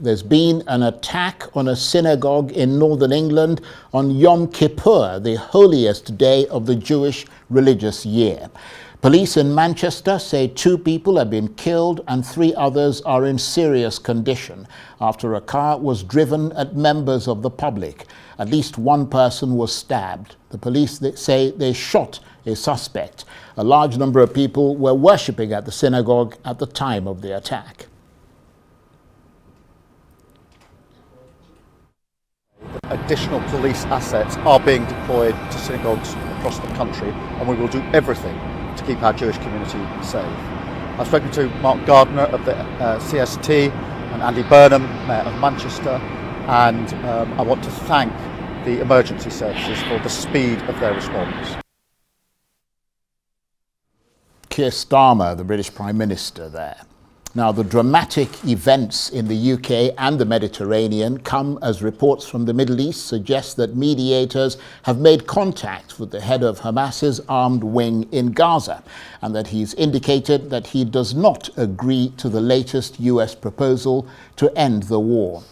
There's been an attack on a synagogue in northern England on Yom Kippur, the holiest day of the Jewish religious year. Police in Manchester say 2 people have been killed and 3 others are in serious condition after a car was driven at members of the public. At least 1 person was stabbed. The police say they shot a suspect. A large number of people were worshipping at the synagogue at the time of the attack. Additional police assets are being deployed to synagogues across the country, and we will do everything to keep our Jewish community safe. I've spoken to Mark Gardner of the CST and Andy Burnham, Mayor of Manchester, and I want to thank the emergency services for the speed of their response. Keir Starmer, the British Prime Minister there. Now, the dramatic events in the UK and the Mediterranean come as reports from the Middle East suggest that mediators have made contact with the head of Hamas's armed wing in Gaza, and that he's indicated that he does not agree to the latest US proposal to end the war.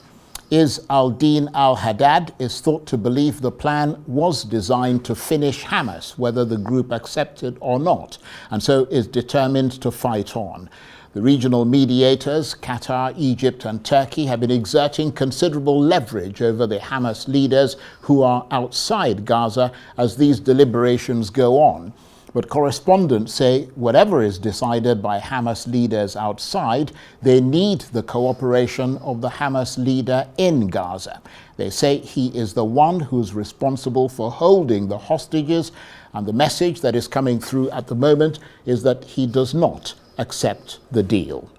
Izz al-Din al-Haddad is thought to believe the plan was designed to finish Hamas, whether the group accepted or not, and so is determined to fight on. The regional mediators, Qatar, Egypt and Turkey, have been exerting considerable leverage over the Hamas leaders who are outside Gaza as these deliberations go on. But correspondents say whatever is decided by Hamas leaders outside, they need the cooperation of the Hamas leader in Gaza. They say he is the one who's responsible for holding the hostages, and the message that is coming through at the moment is that he does not accept the deal.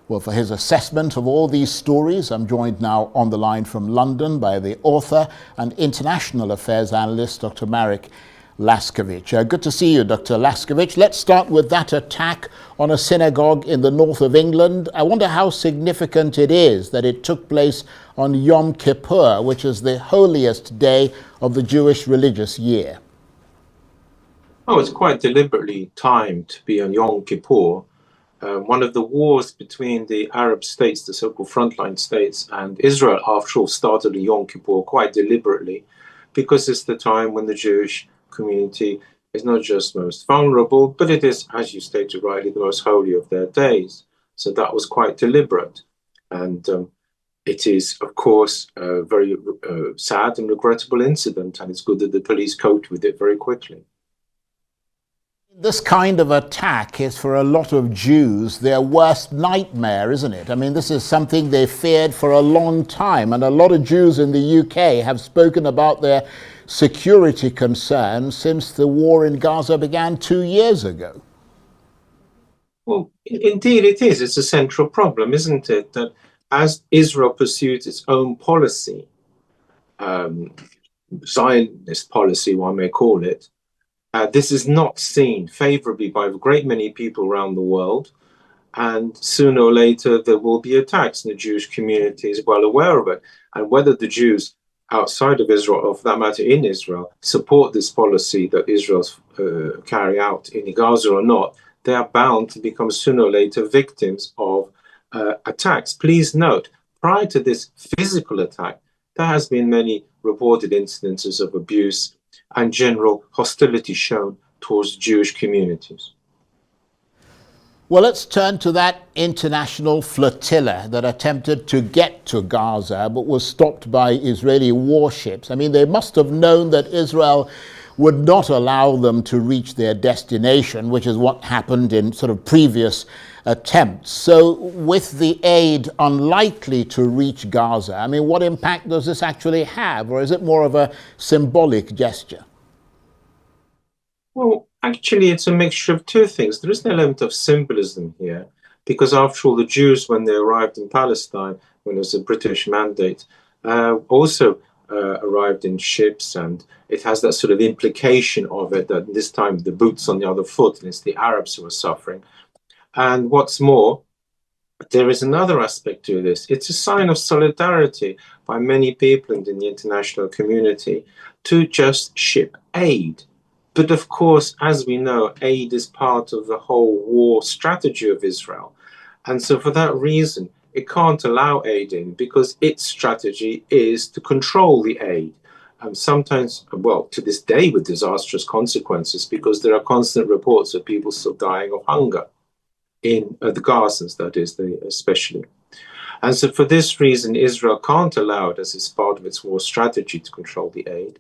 Well, for his assessment of all these stories, I'm joined now on the line from London by the author and international affairs analyst, Dr. Marek Laskiewicz. Good to see you, Dr. Laskiewicz. Let's start with that attack on a synagogue in the north of England. I wonder how significant it is that it took place on Yom Kippur, which is the holiest day of the Jewish religious year. Oh, it's quite deliberately timed to be on Yom Kippur. One of the wars between the Arab states, the so-called frontline states, and Israel, after all, started on Yom Kippur quite deliberately, because it's the time when the Jewish community is not just most vulnerable, but it is, as you stated rightly, the most holy of their days. So that was quite deliberate. And it is, of course, a very sad and regrettable incident, and it's good that the police coped with it very quickly. This kind of attack is for a lot of Jews their worst nightmare, isn't it? I mean, this is something they feared for a long time, and a lot of Jews in the UK have spoken about their security concerns since the war in Gaza began 2 years ago. Well, indeed it is. It's a central problem, isn't it? That as Israel pursues its own policy, Zionist policy, one may call it, this is not seen favorably by a great many people around the world, and sooner or later there will be attacks, and the Jewish community is well aware of it. And whether the Jews outside of Israel, or for that matter in Israel, support this policy that Israel's carry out in Gaza or not, they are bound to become sooner or later victims of attacks. Please note, prior to this physical attack, there has been many reported incidences of abuse and general hostility shown towards Jewish communities. Well, let's turn to that international flotilla that attempted to get to Gaza but was stopped by Israeli warships. I mean, they must have known that Israel would not allow them to reach their destination, which is what happened in sort of previous attempts. So with the aid unlikely to reach Gaza, I mean, what impact does this actually have, or is it more of a symbolic gesture? Well, actually, it's a mixture of two things. There is an element of symbolism here, because after all, the Jews, when they arrived in Palestine, when there was a British mandate, also arrived in ships, and it has that sort of implication of it that this time the boot's on the other foot, and it's the Arabs who are suffering. And what's more, there is another aspect to this. It's a sign of solidarity by many people in the international community to just ship aid. But of course, as we know, aid is part of the whole war strategy of Israel. And so for that reason, it can't allow aid in because its strategy is to control the aid. Sometimes, well, to this day with disastrous consequences, because there are constant reports of people still dying of hunger in the Gazans, that is, especially. And so for this reason, Israel can't allow it as it's part of its war strategy to control the aid.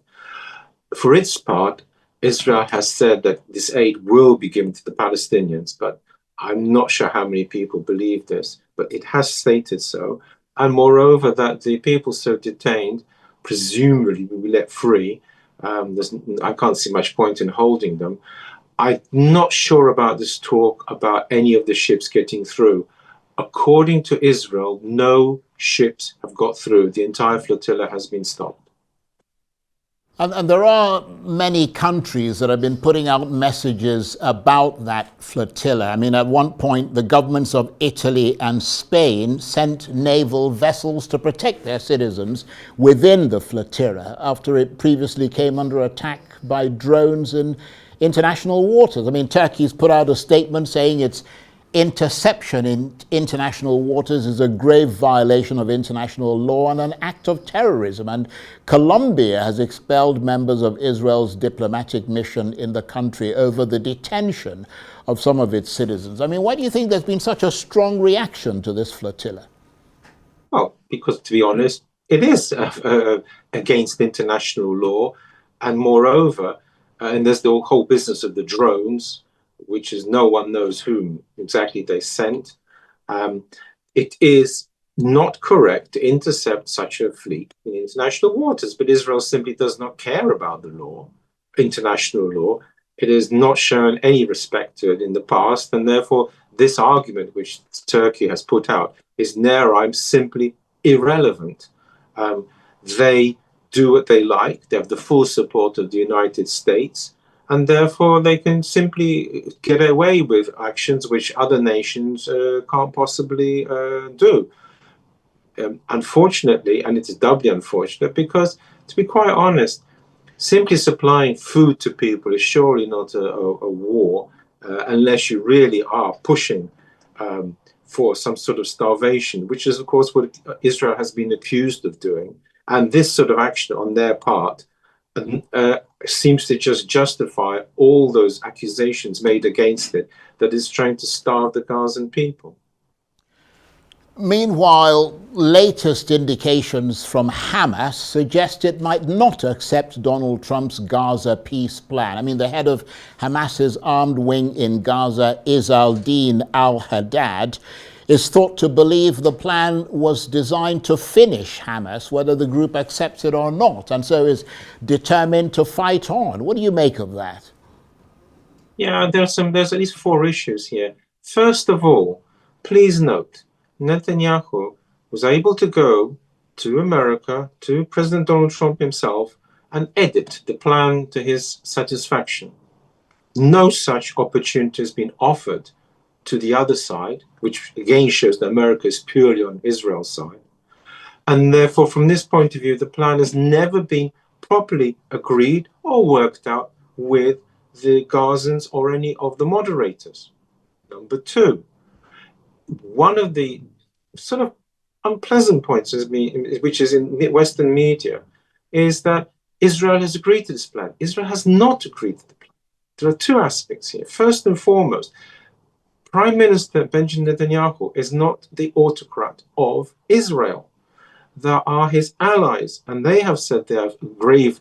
For its part, Israel has said that this aid will be given to the Palestinians, but I'm not sure how many people believe this, but it has stated so. And moreover, that the people so detained presumably will be let free. I can't see much point in holding them. I'm not sure about this talk about any of the ships getting through. According to Israel, no ships have got through. The entire flotilla has been stopped. And there are many countries that have been putting out messages about that flotilla. I mean, at one point, the governments of Italy and Spain sent naval vessels to protect their citizens within the flotilla after it previously came under attack by drones in international waters. I mean, Turkey's put out a statement saying its interception in international waters is a grave violation of international law and an act of terrorism. And Colombia has expelled members of Israel's diplomatic mission in the country over the detention of some of its citizens. I mean, why do you think there's been such a strong reaction to this flotilla? Well, because to be honest, it is against international law. And moreover, and there's the whole business of the drones, which is no one knows whom exactly they sent. It is not correct to intercept such a fleet in international waters, but Israel simply does not care about the law, international law. It has not shown any respect to it in the past, and therefore this argument which Turkey has put out is simply irrelevant. They do what they like. They have the full support of the United States. And therefore, they can simply get away with actions which other nations can't possibly do. Unfortunately, and it is doubly unfortunate, because, to be quite honest, simply supplying food to people is surely not a war, unless you really are pushing for some sort of starvation, which is, of course, what Israel has been accused of doing. And this sort of action on their part seems to just justify all those accusations made against it, that it's trying to starve the Gazan people. Meanwhile, latest indications from Hamas suggest it might not accept Donald Trump's Gaza peace plan. I mean, the head of Hamas's armed wing in Gaza, Izz-al-Din al-Haddad, is thought to believe the plan was designed to finish Hamas, whether the group accepts it or not, and so is determined to fight on. What do you make of that? Yeah, there's at least four issues here. First of all, please note, Netanyahu was able to go to America, to President Donald Trump himself, and edit the plan to his satisfaction. No such opportunity has been offered to the other side, which again shows that America is purely on Israel's side. And therefore, from this point of view, the plan has never been properly agreed or worked out with the Gazans or any of the moderators. Number two, one of the sort of unpleasant points, which is in Western media, is that Israel has agreed to this plan. Israel has not agreed to the plan. There are two aspects here. First and foremost, Prime Minister Benjamin Netanyahu is not the autocrat of Israel. There are his allies, and they have said they have grave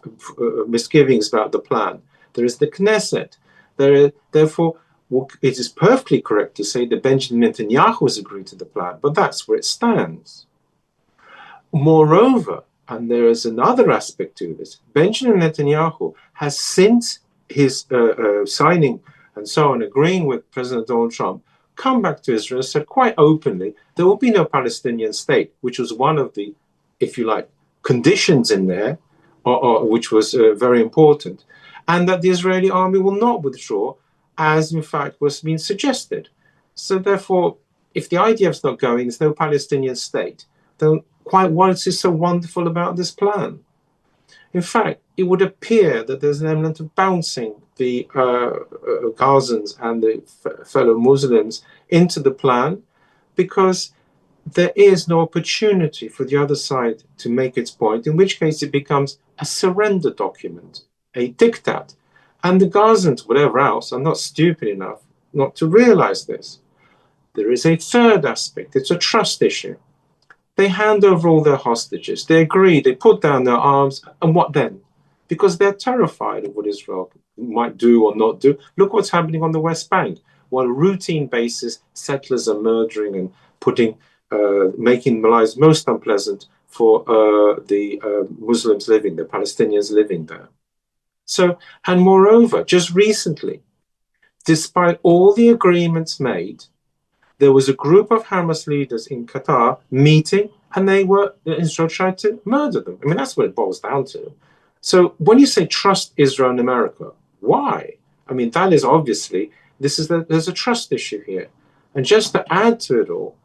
misgivings about the plan. There is the Knesset. Therefore, it is perfectly correct to say that Benjamin Netanyahu has agreed to the plan, but that's where it stands. Moreover, and there is another aspect to this, Benjamin Netanyahu has, since his signing and so on, agreeing with President Donald Trump, come back to Israel and said quite openly there will be no Palestinian state, which was one of the, if you like, conditions in there, which was very important, and that the Israeli army will not withdraw, as in fact was being suggested. So therefore, if the IDF is not going, there's no Palestinian state, then quite what is so wonderful about this plan? In fact, it would appear that there's an element of bouncing the Gazans and the fellow Muslims into the plan, because there is no opportunity for the other side to make its point, in which case it becomes a surrender document, a diktat. And the Gazans, whatever else, are not stupid enough not to realize this. There is a third aspect. It's a trust issue. They hand over all their hostages. They agree. They put down their arms. And what then? Because they're terrified of what Israel might do or not do. Look what's happening on the West Bank. On a routine basis, settlers are murdering and making lives most unpleasant for the Muslims living there, Palestinians living there. So, and moreover, just recently, despite all the agreements made, there was a group of Hamas leaders in Qatar meeting, and Israel tried to murder them. I mean, that's what it boils down to. So when you say trust Israel and America, why? I mean, that is obviously, there's a trust issue here. And just to add to it all,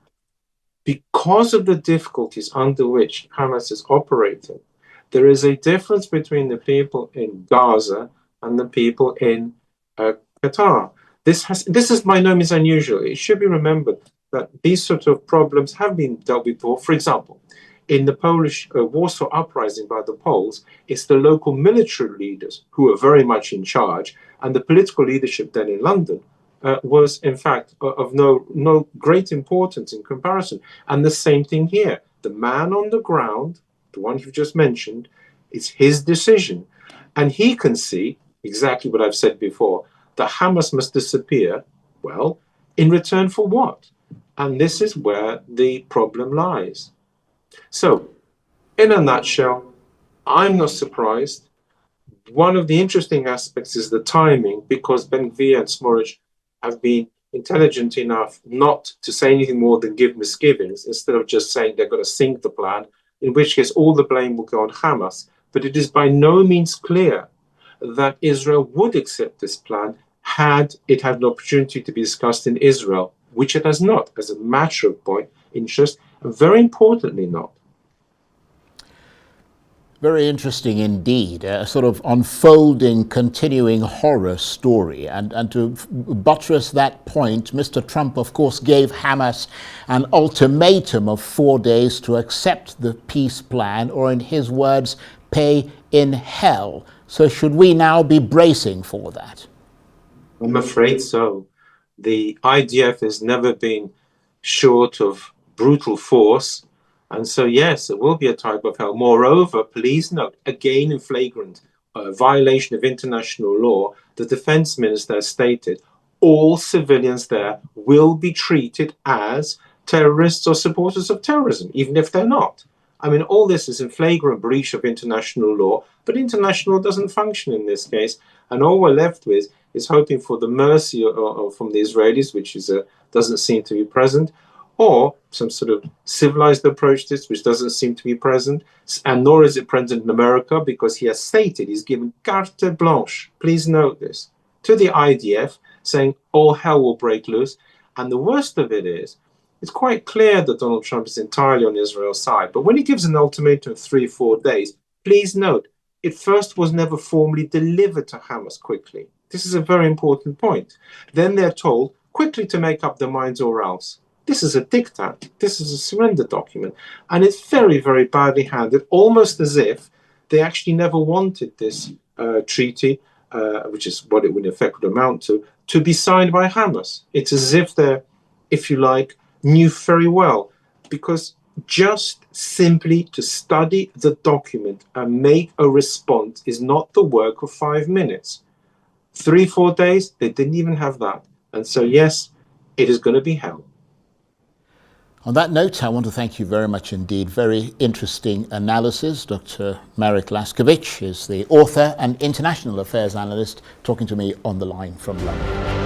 because of the difficulties under which Hamas is operating, there is a difference between the people in Gaza and the people in Qatar. This is by no means unusual. It should be remembered that these sort of problems have been dealt with before. For example, in the Polish Warsaw uprising by the Poles, it's the local military leaders who are very much in charge, and the political leadership then in London was, in fact, of no great importance in comparison. And the same thing here. The man on the ground, the one you've just mentioned, it's his decision. And he can see exactly what I've said before, that Hamas must disappear. Well, in return for what? And this is where the problem lies. So, in a nutshell, I'm not surprised. One of the interesting aspects is the timing, because Ben-Gvir and Smotrich have been intelligent enough not to say anything more than give misgivings, instead of just saying they're going to sink the plan, in which case all the blame will go on Hamas. But it is by no means clear that Israel would accept this plan had it had an opportunity to be discussed in Israel, which it has not, as a matter of point interest, and very importantly not. Very interesting indeed, a sort of unfolding, continuing horror story. And to buttress that point, Mr. Trump, of course, gave Hamas an ultimatum of 4 days to accept the peace plan, or in his words, pay in hell. So should we now be bracing for that? I'm afraid so. The IDF has never been short of brutal force. And so, yes, it will be a type of hell. Moreover, please note, again in flagrant violation of international law, the defense minister has stated all civilians there will be treated as terrorists or supporters of terrorism, even if they're not. I mean, all this is in flagrant breach of international law, but international doesn't function in this case. And all we're left with is hoping for the mercy from the Israelis, which doesn't seem to be present, or some sort of civilized approach to this, which doesn't seem to be present, and nor is it present in America, because he has stated, he's given carte blanche, please note this, to the IDF, saying all hell will break loose. And the worst of it is, it's quite clear that Donald Trump is entirely on Israel's side. But when he gives an ultimatum of 3-4 days, please note, it first was never formally delivered to Hamas quickly. This is a very important point. Then they're told quickly to make up their minds or else. This is a diktat. This is a surrender document. And it's very, very badly handled, almost as if they actually never wanted this treaty, which is what it would in effect would amount to be signed by Hamas. It's as if they're, if you like, knew very well. Because just simply to study the document and make a response is not the work of 5 minutes. 3-4 days, they didn't even have that. And so, yes, it is going to be hell. On that note, I want to thank you very much indeed. Very interesting analysis. Dr. Marek Laskiewicz is the author and international affairs analyst talking to me on the line from London.